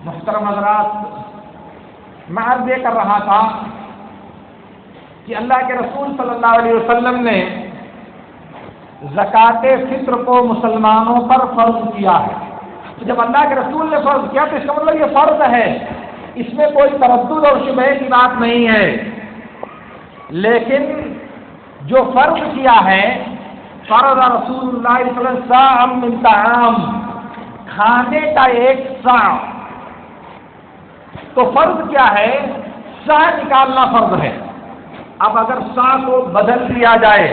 محترم حضرات، میں عرض یہ کر رہا تھا کہ اللہ کے رسول صلی اللہ علیہ وسلم نے زکوٰۃ فطر کو مسلمانوں پر فرض کیا ہے۔ جب اللہ کے رسول نے فرض کیا تو اس کا مطلب یہ فرض ہے، اس میں کوئی تردد اور شبہے کی بات نہیں ہے۔ لیکن جو فرض کیا ہے، فرض رسول اللہ صلی اللہ علیہ وسلم صاع من طعام، کھانے کا ایک صاع۔ تو فرض کیا ہے؟ صاع نکالنا فرض ہے۔ اب اگر صاع کو بدل دیا جائے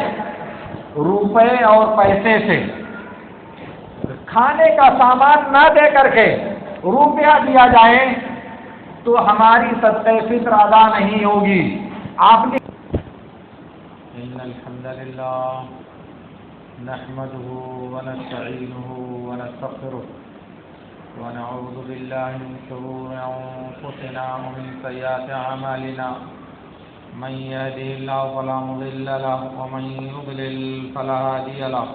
روپے اور پیسے سے، کھانے کا سامان نہ دے کر کے روپیہ دیا جائے تو ہماری صدقہ فطر ادا نہیں ہوگی۔ آپ نے ان الحمد لله نحمده ونستعينه ونستغفره ونعوذ بالله من شرور انفسنا ومن سيئات اعمالنا، من يهده الله فلا مضل له ومن يضلل فلا هادي له،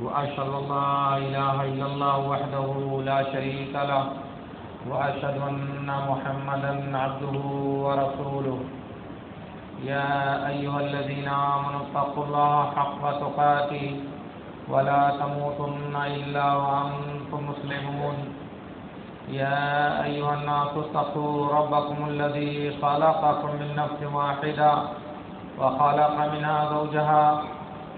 واشهد ان لا اله الا الله وحده لا شريك له، واشهد ان محمدا عبده ورسوله۔ يا أيها الذين آمنوا اتقوا الله حق تقاته ولا تموتن إلا وأنتم مسلمون۔ يا أيها الناس اتقوا ربكم الذي خلقكم من نفس واحدة وخلق منها زوجها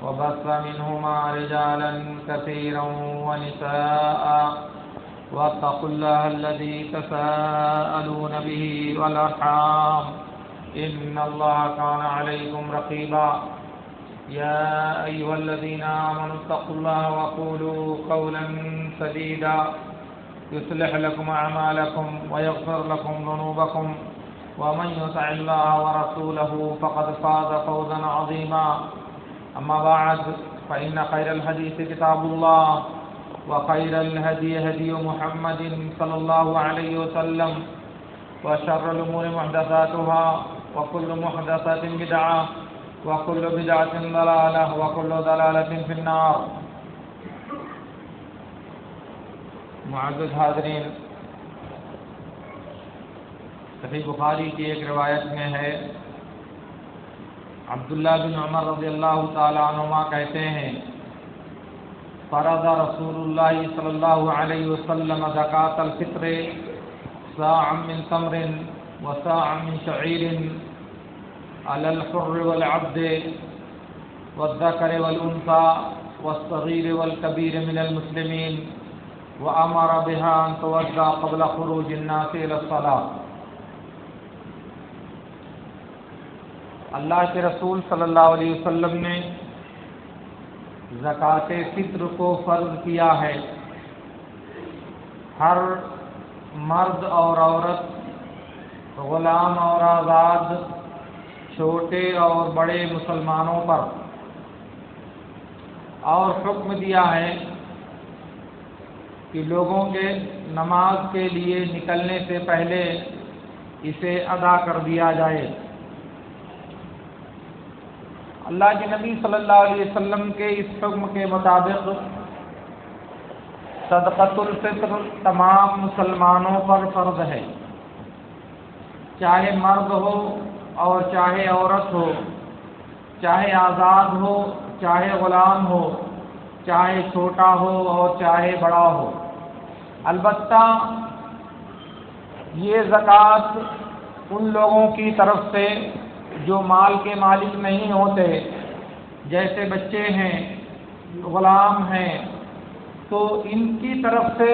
وبث منهما رجالا كثيرا ونساء، واتقوا الله الذي تساءلون به والأرحام، إن الله كان عليكم رقيبا۔ يا أيها الذين آمنوا اتقوا الله وقولوا قولا سديدا يصلح لكم أعمالكم ويغفر لكم ذنوبكم، ومن يطع الله ورسوله فقد فاز فوزا عظيما۔ أما بعد، فإن خير الحديث كتاب الله، وخير الهدي هدي محمد صلى الله عليه وسلم، وشر الأمور محدثاتها، وكل محدثة بدعة، وكل بدعة ضلالة، وكل ضلالة في النار۔ معزز حاضرین، صحیح بخاری کی ایک روایت میں ہے، عبداللہ بن عمر رضی اللہ تعالی عنہما کہتے ہیں، فرض رسول اللہ صلی اللہ علیہ وسلم زکاۃ الفطر صاعا من تمر وصاعا من شعير على الحر والعبد والذكر والأنثى والصغير والكبير من المسلمين، وأمر بها أن تودع قبل خروج الناس إلى الصلاة۔ اللہ کے رسول صلی اللہ علیہ وسلم نے زکوٰۃ فطر کو فرض کیا ہے۔ ہر مرد اور عورت، غلام اور آزاد، چھوٹے اور بڑے مسلمانوں پر، اور حکم دیا ہے کہ لوگوں کے نماز کے لیے نکلنے سے پہلے اسے ادا کر دیا جائے۔ اللہ کے نبی صلی اللہ علیہ وسلم کے اس حکم کے مطابق صدقۃ الفطر تمام مسلمانوں پر فرض ہے، چاہے مرد ہو اور چاہے عورت ہو، چاہے آزاد ہو چاہے غلام ہو، چاہے چھوٹا ہو اور چاہے بڑا ہو۔ البتہ یہ زکوٰۃ ان لوگوں کی طرف سے جو مال کے مالک نہیں ہوتے، جیسے بچے ہیں، غلام ہیں، تو ان کی طرف سے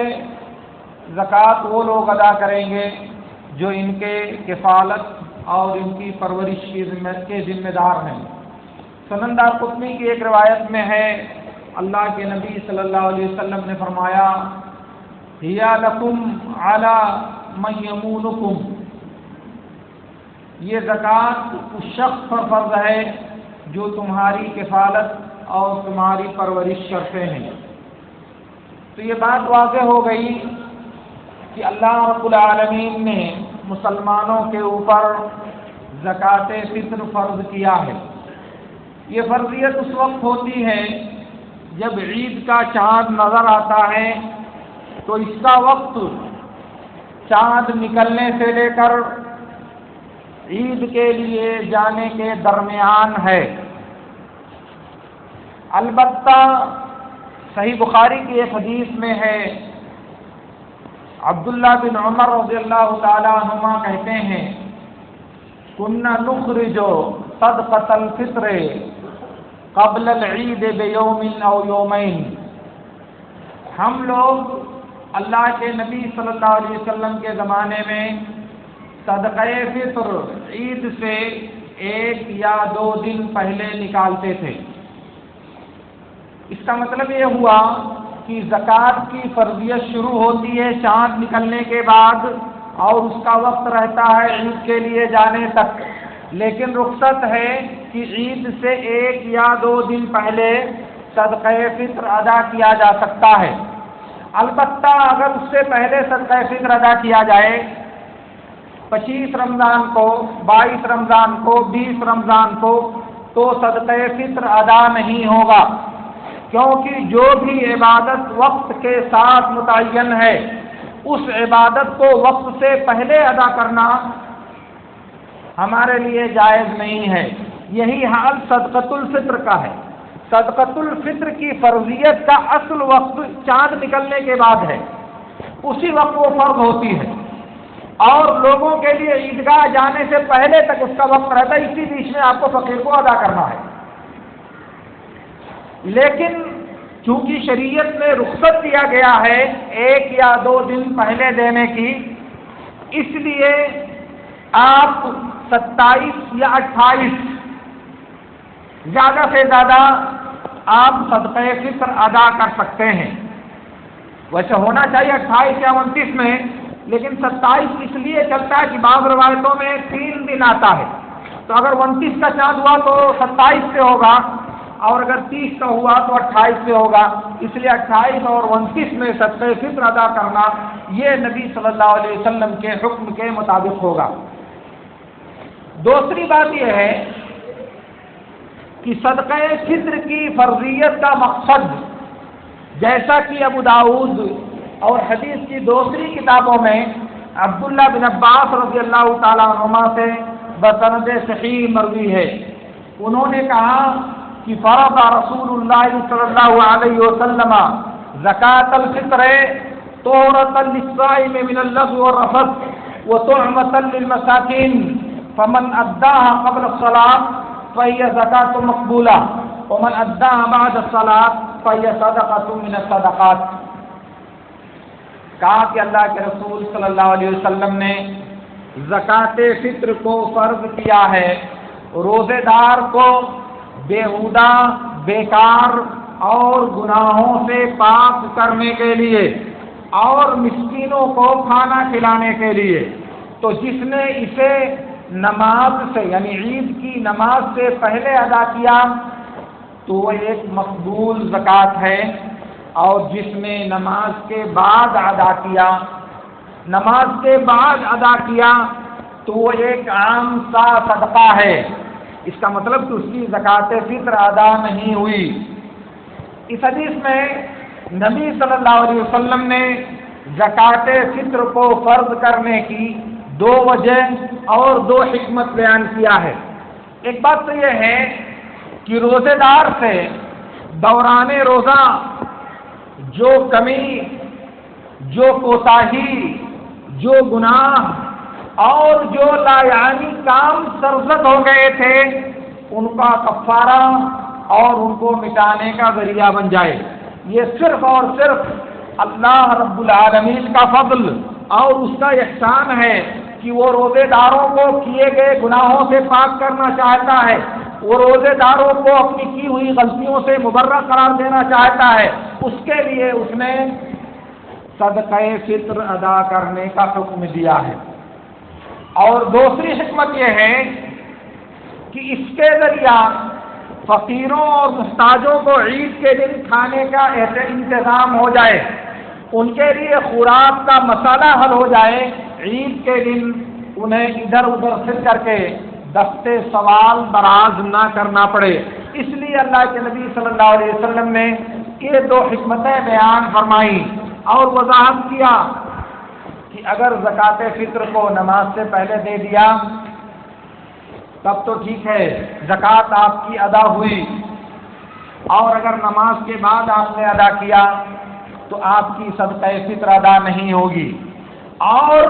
زکوٰۃ وہ لوگ ادا کریں گے جو ان کے کفالت اور ان کی پرورش کے ذمہ دار ہیں۔ سنن دارقطنی کی ایک روایت میں ہے، اللہ کے نبی صلی اللہ علیہ وسلم نے فرمایا، ہِیَ لَکُمْ عَلَى مَن یَمُونُکُمْ، یہ زکوٰۃ اس شخص پر فرض ہے جو تمہاری کفالت اور تمہاری پرورش کرتے ہیں۔ تو یہ بات واضح ہو گئی کہ اللہ رب العالمین نے مسلمانوں کے اوپر زکوٰۃ فطر فرض کیا ہے۔ یہ فرضیت اس وقت ہوتی ہے جب عید کا چاند نظر آتا ہے تو اس کا وقت چاند نکلنے سے لے کر عید کے لیے جانے کے درمیان ہے۔ البتہ صحیح بخاری کی ایک حدیث میں ہے، عبداللہ بن عمر رضی اللہ تعالی عنہما کہتے ہیں، کنا نخرج صدقۃ الفطر قبل العید بیوم او یومین، ہم لوگ اللہ کے نبی صلی اللہ علیہ وسلم کے زمانے میں صدقہ فطر عید سے 1 یا 2 دن پہلے نکالتے تھے۔ اس کا مطلب یہ ہوا کہ زکوٰۃ کی فرضیت شروع ہوتی ہے چاند نکلنے کے بعد اور اس کا وقت رہتا ہے عید کے لیے جانے تک، لیکن رخصت ہے کہ عید سے 1 یا 2 دن پہلے صدقہ فطر ادا کیا جا سکتا ہے۔ البتہ اگر اس سے پہلے صدقہ فطر ادا کیا جائے 25 رمضان کو، 22 رمضان کو، 20 رمضان کو، تو صدقہ فطر ادا نہیں ہوگا، کیونکہ جو بھی عبادت وقت کے ساتھ متعین ہے اس عبادت کو وقت سے پہلے ادا کرنا ہمارے لیے جائز نہیں ہے۔ یہی حال صدقۃ الفطر کا ہے۔ صدقۃ الفطر کی فرضیت کا اصل وقت چاند نکلنے کے بعد ہے، اسی وقت وہ فرض ہوتی ہے، اور لوگوں کے لیے عیدگاہ جانے سے پہلے تک اس کا وقت رہتا ہے، اسی بیچ میں آپ کو فقیر کو ادا کرنا ہے۔ لیکن چونکہ شریعت میں رخصت دیا گیا ہے 1 یا 2 دن پہلے دینے کی، اس لیے آپ 27 یا 28 زیادہ سے زیادہ آپ صدقہ فطر ادا کر سکتے ہیں۔ ویسے ہونا چاہیے 28 یا 29 میں، لیکن 27 اس لیے چلتا ہے کہ بعض روایتوں میں 3 دن آتا ہے، تو اگر 29 کا چاند ہوا تو 27 سے ہوگا، اور اگر 30 کا ہوا تو 28 سے ہوگا، اس لیے 28 اور 29 میں صدقہ فطر ادا کرنا یہ نبی صلی اللہ علیہ وسلم کے حکم کے مطابق ہوگا۔ دوسری بات یہ ہے کہ صدقہ فطر کی فرضیت کا مقصد، جیسا کہ ابو داؤد اور حدیث کی دوسری کتابوں میں عبداللہ بن عباس رضی اللہ تعالیٰ عنہما سے بسند صحیح مروی ہے، انہوں نے کہا کہ فرض رسول اللہ صلی اللہ علیہ وسلم زکاة الفطر طہرة للصائم من اللغو والرفث وطعمة للمساکین فمن اداها قبل الصلاة فهي زکاة مقبولة ومن اداها بعد الصلاة فهي صدقة من الصدقات۔ کہا کہ اللہ کے رسول صلی اللہ علیہ وسلم نے زکاة فطر کو فرض کیا ہے روزے دار کو بیہودہ، بیکار اور گناہوں سے پاک کرنے کے لیے اور مسکینوں کو کھانا کھلانے کے لیے، تو جس نے اسے نماز سے یعنی عید کی نماز سے پہلے ادا کیا تو وہ ایک مقبول زکوٰۃ ہے، اور جس نے نماز کے بعد ادا کیا، نماز کے بعد ادا کیا تو وہ ایک عام سا صدقہ ہے۔ اس کا مطلب کہ اس کی زکوٰۃ فطر ادا نہیں ہوئی۔ اس حدیث میں نبی صلی اللہ علیہ وسلم نے زکوٰۃ فطر کو فرض کرنے کی 2 وجہ اور 2 حکمت بیان کیا ہے۔ ایک بات تو یہ ہے کہ روزے دار سے دوران روزہ جو کمی، جو کوتاہی، جو گناہ اور جو لایعنی کام سرزد ہو گئے تھے ان کا کفارہ اور ان کو مٹانے کا ذریعہ بن جائے۔ یہ صرف اور صرف اللہ رب العالمین کا فضل اور اس کا احسان ہے کہ وہ روزے داروں کو کیے گئے گناہوں سے پاک کرنا چاہتا ہے، وہ روزے داروں کو اپنی کی ہوئی غلطیوں سے مبرہ قرار دینا چاہتا ہے، اس کے لیے اس نے صدقہ فطر ادا کرنے کا حکم دیا ہے۔ اور دوسری حکمت یہ ہے کہ اس کے ذریعہ فقیروں اور محتاجوں کو عید کے دن کھانے کا ایسے انتظام ہو جائے، ان کے لیے خوراک کا مسئلہ حل ہو جائے، عید کے دن انہیں ادھر ادھر پھر کر کے دستے سوال دراز نہ کرنا پڑے۔ اس لیے اللہ کے نبی صلی اللہ علیہ وسلم نے یہ 2 حکمتیں بیان فرمائی اور وضاحت کیا کہ کہ اگر زکوٰۃ فطر کو نماز سے پہلے دے دیا تب تو ٹھیک ہے، زکوٰۃ آپ کی ادا ہوئی، اور اگر نماز کے بعد آپ نے ادا کیا تو آپ کی صدقہ فطر ادا نہیں ہوگی۔ اور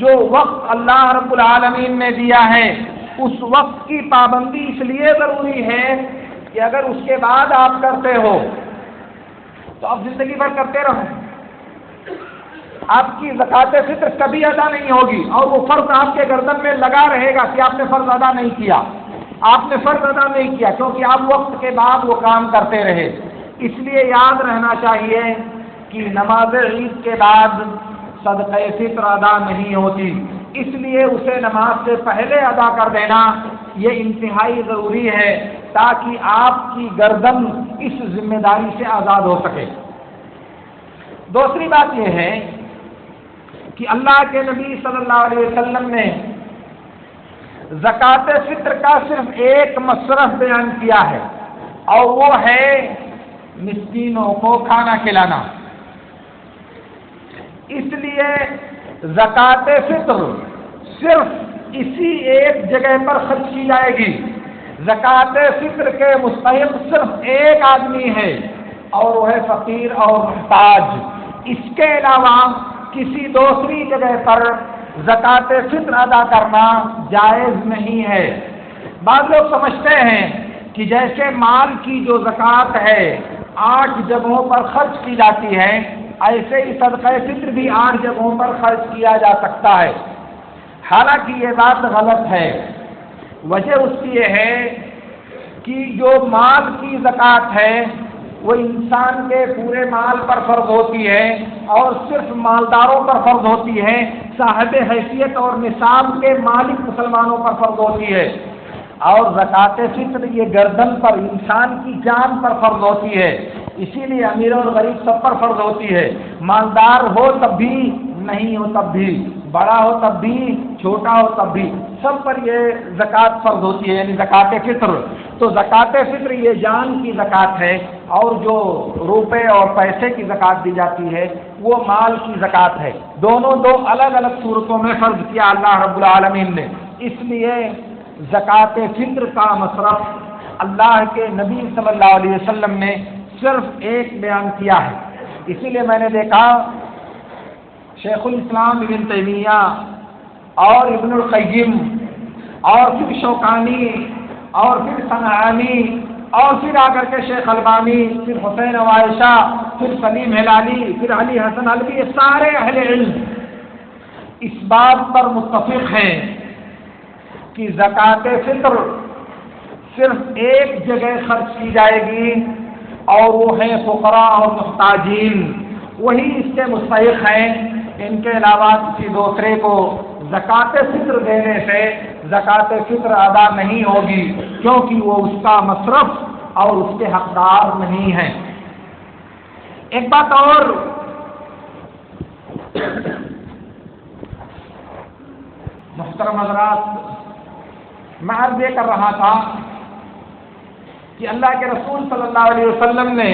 جو وقت اللہ رب العالمین نے دیا ہے اس وقت کی پابندی اس لیے ضروری ہے کہ اگر اس کے بعد آپ کرتے ہو تو آپ زندگی بھر کرتے رہو، آپ کی زکوٰۃ فطر کبھی ادا نہیں ہوگی، اور وہ فرض آپ کے گردن میں لگا رہے گا کہ آپ نے فرض ادا نہیں کیا، آپ نے فرض ادا نہیں کیا، کیونکہ آپ وقت کے بعد وہ کام کرتے رہے۔ اس لیے یاد رہنا چاہیے کہ نماز عید کے بعد صدقہ فطر ادا نہیں ہوتی، اس لیے اسے نماز سے پہلے ادا کر دینا یہ انتہائی ضروری ہے تاکہ آپ کی گردن اس ذمہ داری سے آزاد ہو سکے۔ دوسری بات یہ ہے کہ اللہ کے نبی صلی اللہ علیہ وسلم نے زکوٰۃ فطر کا صرف ایک مصرف بیان کیا ہے، اور وہ ہے مسکینوں کو کھانا کھلانا۔ اس لیے زکوٰۃ فطر صرف اسی ایک جگہ پر خرچ کی جائے گی۔ زکوٰۃ فطر کے مستحق صرف ایک آدمی ہے، اور وہ ہے فقیر اور محتاج۔ اس کے علاوہ کسی دوسری جگہ پر زکوٰۃ فطر ادا کرنا جائز نہیں ہے۔ بعض لوگ سمجھتے ہیں کہ جیسے مال کی جو زکوٰۃ ہے 8 جگہوں پر خرچ کی جاتی ہے، ایسے ہی صدقہ فطر بھی 8 جگہوں پر خرچ کیا جا سکتا ہے۔ حالانکہ یہ بات غلط ہے۔ وجہ اس کی یہ ہے کہ جو مال کی زکوٰۃ ہے وہ انسان کے پورے مال پر فرض ہوتی ہے، اور صرف مالداروں پر فرض ہوتی ہے، صاحب حیثیت اور نصاب کے مالک مسلمانوں پر فرض ہوتی ہے۔ اور زکوٰۃ فطر یہ گردن پر انسان کی جان پر فرض ہوتی ہے، اسی لیے امیر اور غریب سب پر فرض ہوتی ہے، مالدار ہو تب بھی، نہیں ہو تب بھی، بڑا ہو تب بھی، چھوٹا ہو تب بھی، سب پر یہ زکوٰۃ فرض ہوتی ہے، یعنی زکوٰۃ فطر۔ تو زکوٰۃ فطر یہ جان کی زکوٰۃ ہے، اور جو روپے اور پیسے کی زکوٰۃ دی جاتی ہے وہ مال کی زکوٰۃ ہے۔ دونوں دو الگ الگ صورتوں میں فرض کیا اللہ رب العالمین نے۔ اس لیے زکوٰۃ فطر کا مصرف اللہ کے نبی صلی اللہ علیہ وسلم نے صرف ایک بیان کیا ہے۔ اسی لیے میں نے دیکھا شیخ الاسلام ابن تیمیہ اور ابن القیم اور پھر شوکانی اور پھر صنعانی اور پھر آ کر کے شیخ البانی، پھر حسین و عائشہ، پھر سلیم ہلالی، پھر علی حسن علوی، یہ سارے اہل علم اس بات پر متفق ہیں کہ زکوٰۃ فطر صرف ایک جگہ خرچ کی جائے گی، اور وہ ہے فقراء اور محتاجین، وہی اس کے مستحق ہیں۔ ان کے علاوہ کسی دوسرے کو زکوٰۃ فطر دینے سے زکوٰۃ فطر ادا نہیں ہوگی، کیونکہ وہ اس کا مصرف اور اس کے حقدار نہیں ہیں۔ ایک بات اور، محترم حضرات، میں عرض یہ کر رہا تھا کہ اللہ کے رسول صلی اللہ علیہ وسلم نے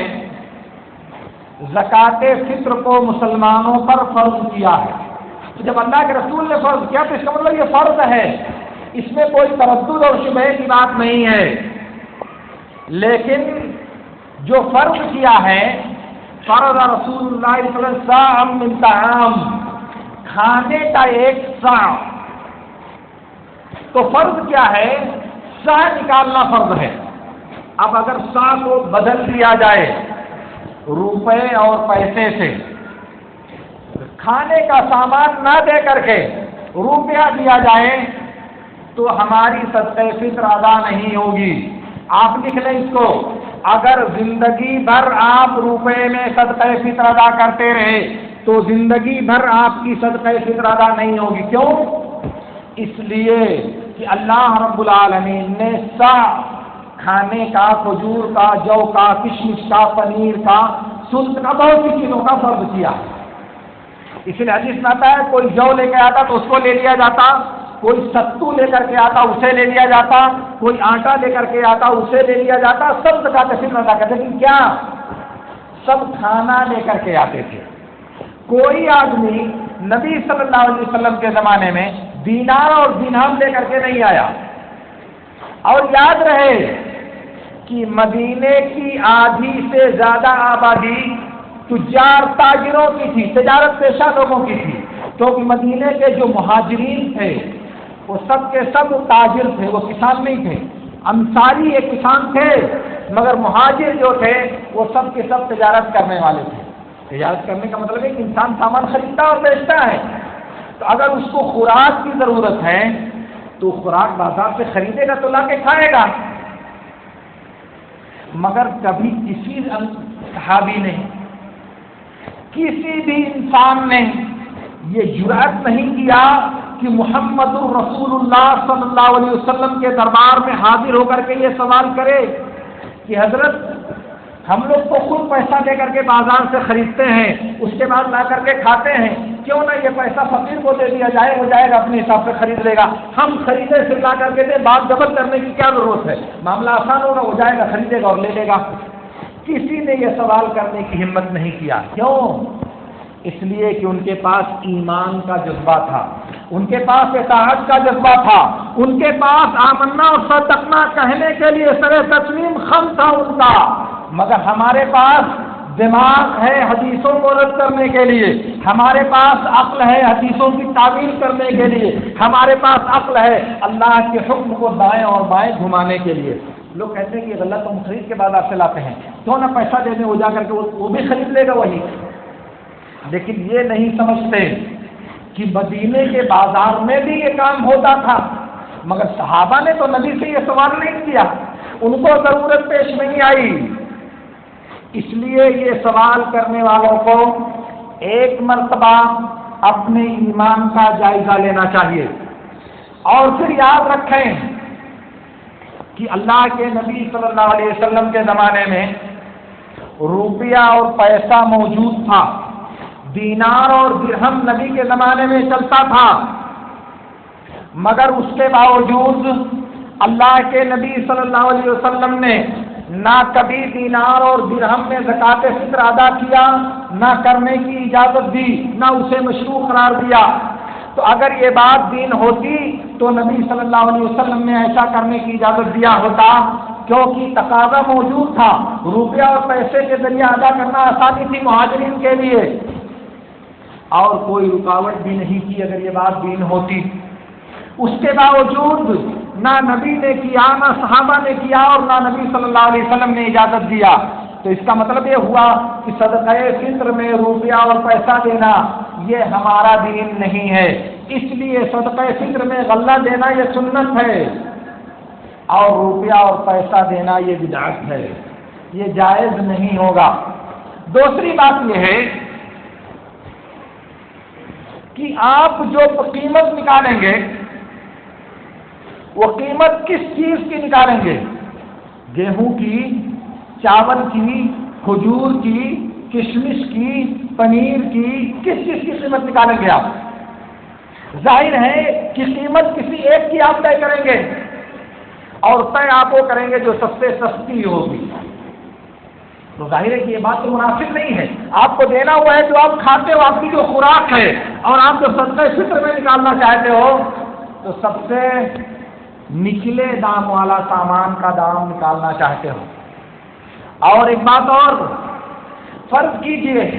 زکوٰۃ فطر کو مسلمانوں پر فرض کیا ہے۔ تو جب اللہ کے رسول نے فرض کیا تو اس کا مطلب یہ فرض ہے، اس میں کوئی تردد اور شبہ کی بات نہیں ہے۔ لیکن جو فرض کیا ہے، فرض رسول اللہ صلی اللہ علیہ وسلم من طعام، کھانے کا ایک سا، تو فرض کیا ہے؟ سا نکالنا فرض ہے۔ اب اگر سا کو بدل دیا جائے روپے اور پیسے سے، کھانے کا سامان نہ دے کر کے روپیہ دیا جائے تو ہماری صدقہ فطر ادا نہیں ہوگی۔ آپ لکھ لیں اس کو، اگر زندگی بھر آپ روپے میں صدقہ فطر ادا کرتے رہے تو زندگی بھر آپ کی صدقہ فطر ادا نہیں ہوگی۔ کیوں؟ اس لیے کہ اللہ رب العالمین نے سا کھانے کا، کھجور کا، جو کا، کشمش کا، پنیر کا، سلط کا، بہت سی چیزوں کا فرض کیا۔ اس لیے حدیث میں آتا ہے کوئی جو لے کے آتا تو اس کو لے لیا جاتا، کوئی ستو لے کر کے آتا اسے لے لیا جاتا، کوئی آٹا لے کر کے آتا اسے لے لیا جاتا، سب زکوٰۃ فطر ادا کرتے، لیکن کیا؟ سب کھانا لے کر کے آتے تھے۔ کوئی آدمی نبی صلی اللہ علیہ وسلم کے زمانے میں دینار اور درہم لے کر کے نہیں آیا. اور یاد رہے کہ مدینے کی آدھی سے زیادہ آبادی تجار تاجروں کی تھی، تجارت پیشہ لوگوں کی تھی، کیونکہ مدینے کے جو مہاجرین تھے وہ سب کے سب تاجر تھے، وہ کسان نہیں تھے. انصاری ایک کسان تھے، مگر مہاجر جو تھے وہ سب کے سب تجارت کرنے والے تھے. تجارت کرنے کا مطلب ہے کہ انسان سامان خریدتا اور بیچتا ہے. تو اگر اس کو خوراک کی ضرورت ہے تو خوراک بازار سے خریدے گا تو لا کے کھائے گا. مگر کبھی کسی صحابی نے، کسی بھی انسان نے یہ جرأت نہیں کیا کہ محمد الرسول اللہ صلی اللہ علیہ وسلم کے دربار میں حاضر ہو کر کے یہ سوال کرے کہ حضرت ہم لوگ تو خود پیسہ دے کر کے بازار سے خریدتے ہیں، اس کے بعد لا کر کے کھاتے ہیں، کیوں نہ یہ پیسہ فقیر کو دے دیا جائے، ہو جائے گا، اپنے حساب سے خرید لے گا. ہم خریدے سے لا کر کے دے، بات ڈبل کرنے کی کیا ضرورت ہے، معاملہ آسان ہوگا، ہو جائے گا، خریدے گا اور لے لے گا. کسی نے یہ سوال کرنے کی ہمت نہیں کیا. کیوں؟ اس لیے کہ ان کے پاس ایمان کا جذبہ تھا، ان کے پاس اطاعت کا جذبہ تھا، ان کے پاس آمنا اور صدقنا کہنے کے لیے سر تسلیم خم تھا ان کا. مگر ہمارے پاس دماغ ہے حدیثوں کو رد کرنے کے لیے، ہمارے پاس عقل ہے حدیثوں کی تعویل کرنے کے لیے، ہمارے پاس عقل ہے اللہ کے حکم کو دائیں اور بائیں گھمانے کے لیے. لوگ کہتے ہیں کہ غلط ہم خرید کے بعد آپ سے لاتے ہیں، کیوں نہ پیسہ دینے ہو جا کر کے وہ بھی خرید لے گا وہی. لیکن یہ نہیں سمجھتے کہ مدینے کے بازار میں بھی یہ کام ہوتا تھا. مگر صحابہ نے تو نبی سے یہ سوال نہیں کیا، ان کو ضرورت پیش نہیں آئی. اس لیے یہ سوال کرنے والوں کو ایک مرتبہ اپنے ایمان کا جائزہ لینا چاہیے اور پھر یاد رکھیں کہ اللہ کے نبی صلی اللہ علیہ وسلم کے زمانے میں روپیہ اور پیسہ موجود تھا، دینار اور درہم نبی کے زمانے میں چلتا تھا. مگر اس کے باوجود اللہ کے نبی صلی اللہ علیہ وسلم نے نہ کبھی دینار اور درہم میں زکوٰۃ فطر ادا کیا، نہ کرنے کی اجازت دی، نہ اسے مشروع قرار دیا. تو اگر یہ بات دین ہوتی تو نبی صلی اللہ علیہ وسلم نے ایسا کرنے کی اجازت دیا ہوتا، کیونکہ تقاضا موجود تھا. روپیہ اور پیسے کے ذریعے ادا کرنا آسانی تھی مہاجرین کے لیے، اور کوئی رکاوٹ بھی نہیں تھی اگر یہ بات دین ہوتی. اس کے باوجود نہ نبی نے کیا، نہ صحابہ نے کیا، اور نہ نبی صلی اللہ علیہ وسلم نے اجازت دیا. تو اس کا مطلب یہ ہوا کہ صدقہ فطر میں روپیہ اور پیسہ دینا یہ ہمارا دین نہیں ہے. اس لیے صدقہ فطر میں غلہ دینا یہ سنت ہے، اور روپیہ اور پیسہ دینا یہ بدعت ہے، یہ جائز نہیں ہوگا. دوسری بات یہ ہے کہ آپ جو قیمت نکالیں گے وہ قیمت کس چیز کی نکالیں گے؟ گیہوں کی، چاول کی، کھجور کی، کشمش کی، پنیر کی، کس چیز کی قیمت نکالیں گے آپ؟ ظاہر ہے کہ قیمت کسی ایک کی آپ طے کریں گے، اور طے آپ وہ کریں گے جو سب سے سستی ہوگی. تو ظاہر ہے کہ یہ بات تو مناسب نہیں ہے. آپ کو دینا ہوا ہے جو آپ کھاتے ہو، آپ کی جو خوراک ہے، اور آپ جو صدقہ فطر میں نکالنا چاہتے ہو تو سب سے نچلے دام والا سامان کا دام نکالنا چاہتے ہو. اور ایک بات اور، فرض کیجئے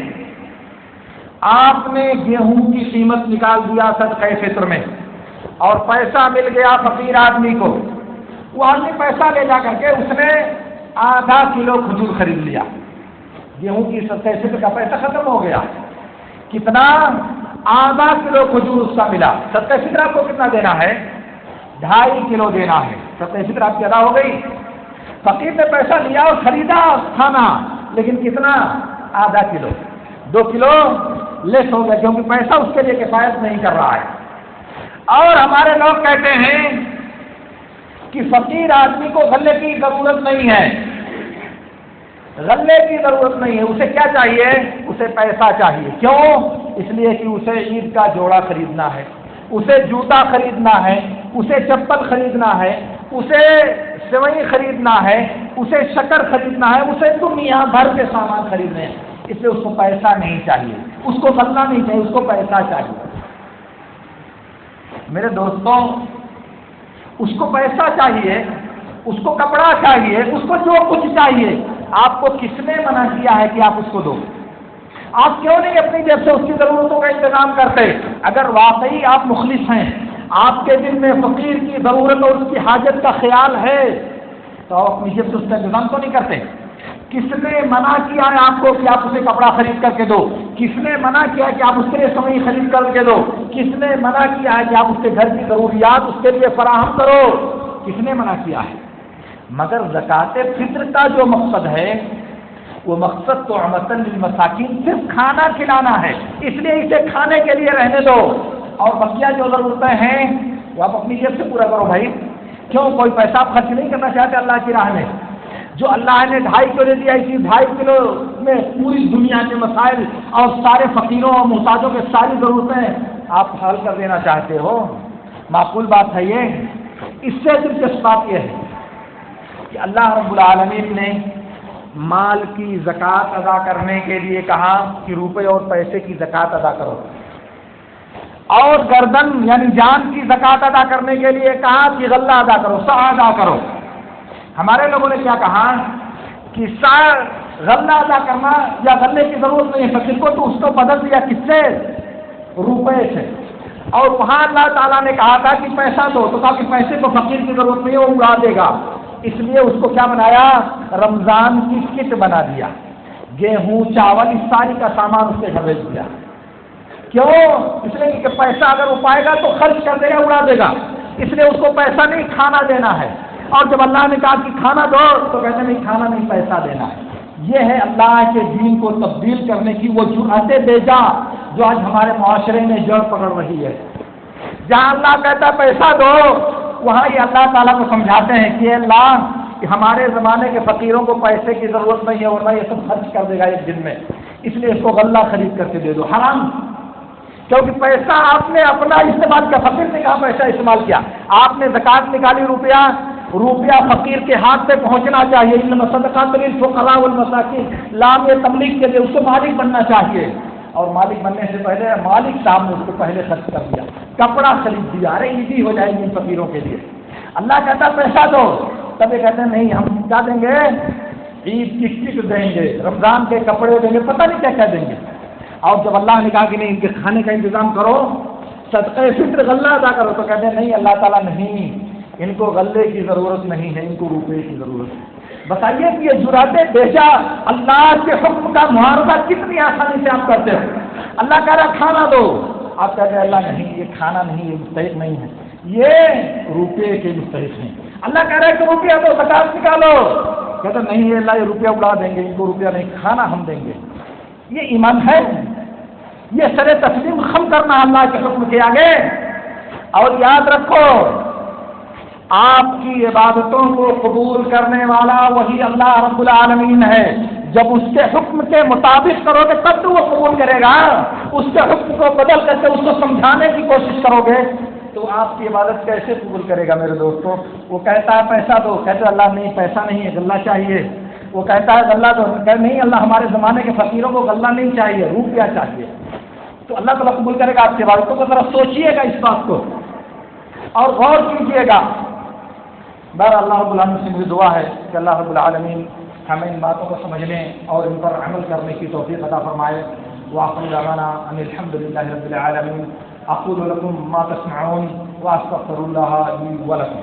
آپ نے گیہوں کی قیمت نکال دیا صدقہ فطر میں، اور پیسہ مل گیا فقیر آدمی کو. وہ آدمی پیسہ لے جا کر کے اس نے آدھا کلو کھجور خرید لیا. گیہوں کی صدقہ فطر کا پیسہ ختم ہو گیا. کتنا؟ آدھا کلو کھجور اس کا ملا. صدقہ فطر آپ کو کتنا دینا ہے؟ 2.5 کلو دینا ہے. صدقہ فطر آپ کی ادا ہو گئی. فقیر نے پیسہ لیا اور خریدا کھانا، لیکن کتنا؟ آدھا کلو. 2 کلو لیس ہو گیا، کیونکہ پیسہ اس کے لیے کفایت نہیں کر رہا ہے. اور ہمارے لوگ کہتے ہیں کہ فقیر آدمی کو غلے کی ضرورت نہیں ہے، غلے کی ضرورت نہیں ہے، اسے کیا چاہیے؟ اسے پیسہ چاہیے. کیوں؟ اس لیے کہ اسے عید کا جوڑا خریدنا ہے، اسے جوتا خریدنا ہے، اسے چپل خریدنا ہے، اسے سوئی خریدنا ہے، اسے شکر خریدنا ہے، اسے دنیا بھر کے سامان خریدنے ہیں. اس لیے اس کو پیسہ نہیں چاہیے. اس کو غلہ نہیں چاہیے، اس کو پیسہ چاہیے۔ میرے دوستوں، اس کو پیسہ چاہیے، اس کو کپڑا چاہیے، اس کو جو کچھ چاہیے، آپ کو کس نے منع کیا ہے کہ آپ اس کو دو؟ آپ کیوں نہیں اپنی جیب سے اس کی ضرورتوں کا انتظام کرتے؟ اگر واقعی آپ مخلص ہیں، آپ کے دل میں فقیر کی ضرورت اور اس کی حاجت کا خیال ہے، تو آپ اپنی جیب سے اس کا انتظام تو نہیں کرتے؟ کس نے منع کیا ہے آپ کو کہ آپ اسے کپڑا خرید کر کے دو؟ کس نے منع کیا ہے کہ آپ اس کے لیے سوئی خرید کر کے دو؟ کس نے منع کیا ہے کہ آپ اس کے گھر کی ضروریات اس کے لیے فراہم کرو؟ کس نے منع کیا ہے؟ مگر زکوٰۃ فطر کا جو مقصد ہے، وہ مقصد تو عمتاً للمساکین صرف کھانا کھلانا ہے، اس لیے اسے کھانے کے لیے رہنے دو، اور بقیہ جو ضرورتیں ہیں وہ آپ اپنی جیب سے پورا کرو بھائی۔ کیوں کوئی پیسہ آپ خرچ نہیں کرنا چاہتے اللہ کی راہ میں؟ جو اللہ نے 2.5 کلو دیا، اسی 2.5 کلو میں پوری دنیا کے مسائل اور سارے فقیروں اور محتاجوں کے ساری ضرورتیں آپ حل کر دینا چاہتے ہو؟ معقول بات ہے یہ؟ اس سے دلچسپ بات یہ ہے کہ اللہ رب العالمین نے مال کی زکوٰۃ ادا کرنے کے لیے کہا کہ روپے اور پیسے کی زکوٰۃ ادا کرو، اور گردن یعنی جان کی زکوٰۃ ادا کرنے کے لیے کہا کہ غلہ ادا کرو، سا ادا کرو۔ ہمارے لوگوں نے کیا کہا کہ سا غلہ ادا کرنا یا غلے کی ضرورت نہیں ہے فقیر کو، تو اس کو بدل دیا کس سے؟ روپے سے۔ اور وہاں اللہ تعالیٰ نے کہا تھا کہ پیسہ دو، تو کہا کہ پیسے کو فقیر کی ضرورت نہیں ہے، وہ اڑا دے گا، اس لیے اس کو کیا بنایا؟ رمضان کی کٹ بنا دیا، گیہوں چاول اس ساری کا سامان اس کے گھر بھیج دیا۔ کیوں؟ اس لیے کہ پیسہ اگر وہ پائے گا تو خرچ کر دے گا، اڑا دے گا، اس لیے اس کو پیسہ نہیں کھانا دینا ہے۔ اور جب اللہ نے کہا کہ کھانا دو تو کہتے نہیں کھانا نہیں پیسہ دینا ہے۔ یہ ہے اللہ کے دین کو تبدیل کرنے کی وہ جرأت بیجا جو آج ہمارے معاشرے میں جڑ پکڑ رہی ہے۔ جہاں اللہ کہتا پیسہ دو، وہاں یہ اللہ تعالیٰ کو سمجھاتے ہیں کہ اللہ کہ ہمارے زمانے کے فقیروں کو پیسے کی ضرورت نہیں ہے، ورنہ یہ سب خرچ کر دے گا ایک دن میں، اس لیے اس کو غلہ خرید کر کے دے دو۔ حرام، کیونکہ پیسہ آپ نے اپنا استعمال کیا، فقیر نے کہا پیسہ استعمال کیا، آپ نے زکوٰۃ نکالی، روپیہ فقیر کے ہاتھ پہ پہنچنا چاہیے۔ انما الصدقات للفقراء والمساکین، لام یہ تملیغ کے لیے اس کو مالک بننا چاہیے، اور مالک بننے سے پہلے مالک صاحب نے اس کو پہلے خرچ کر دیا، کپڑا خرید دیا، ارے ایزی ہو جائے گی ان فقیروں کے لیے۔ اللہ کہتا پیسہ دو، تب یہ کہتے ہیں نہیں ہم کیا دیں گے، عید کی کٹ دیں گے، رمضان کے کپڑے دیں گے، پتہ نہیں کیا کیا دیں گے۔ اور جب اللہ نے کہا کہ نہیں ان کے کھانے کا انتظام کرو، صدقہ فطر غلہ ادا کرو، تو کہتے ہیں نہیں اللہ تعالیٰ نہیں، ان کو غلے کی ضرورت نہیں ہے، ان کو روپے کی ضرورت ہے۔ بتائیے کہ یہ جرأت بیجا اللہ کے حکم کا معارضہ کتنی آسانی سے آپ کرتے ہو۔ اللہ کہہ رہا کھانا دو، آپ کہتے ہیں اللہ نہیں یہ کھانا نہیں، یہ مستحق نہیں ہے، یہ روپے کے مستحق ہیں۔ اللہ کہہ رہا ہے کہ روپیہ دو، زکوٰۃ نکالو، کہتے نہیں یہ اللہ یہ روپیہ اڑا دیں گے، ان کو روپیہ نہیں، کھانا ہم دیں گے۔ یہ ایمان ہے، یہ سر تسلیم خم کرنا اللہ کے حکم کے آگے۔ اور یاد رکھو آپ کی عبادتوں کو قبول کرنے والا وہی اللہ رب العالمین ہے۔ جب اس کے حکم کے مطابق کرو گے تب تو وہ قبول کرے گا، اس کے حکم کو بدل کر کے اس کو سمجھانے کی کوشش کرو گے تو آپ کی عبادت کیسے قبول کرے گا میرے دوستوں؟ وہ کہتا ہے پیسہ دو، کہتے اللہ نہیں پیسہ نہیں ہے، غلہ چاہیے۔ وہ کہتا ہے غلہ دو، کہتے نہیں اللہ ہمارے زمانے کے فقیروں کو غلہ نہیں چاہیے، روپیہ چاہیے، تو اللہ تعالیٰ قبول کرے گا آپ کی عبادتوں کو؟ ذرا سوچیے گا اس بات کو اور غور کیجیے گا۔ بہر اللہ رب العالمین سے مجھے دعا ہے کہ اللہ رب العالمین ہمیں ان باتوں کو سمجھنے اور ان پر عمل کرنے کی توفیق عطا فرمائے۔ وآخر دعوانا ان الحمد للہ رب العالمین۔ اقول لکم ما تسمعون واستغفر اللہ لی ولکم۔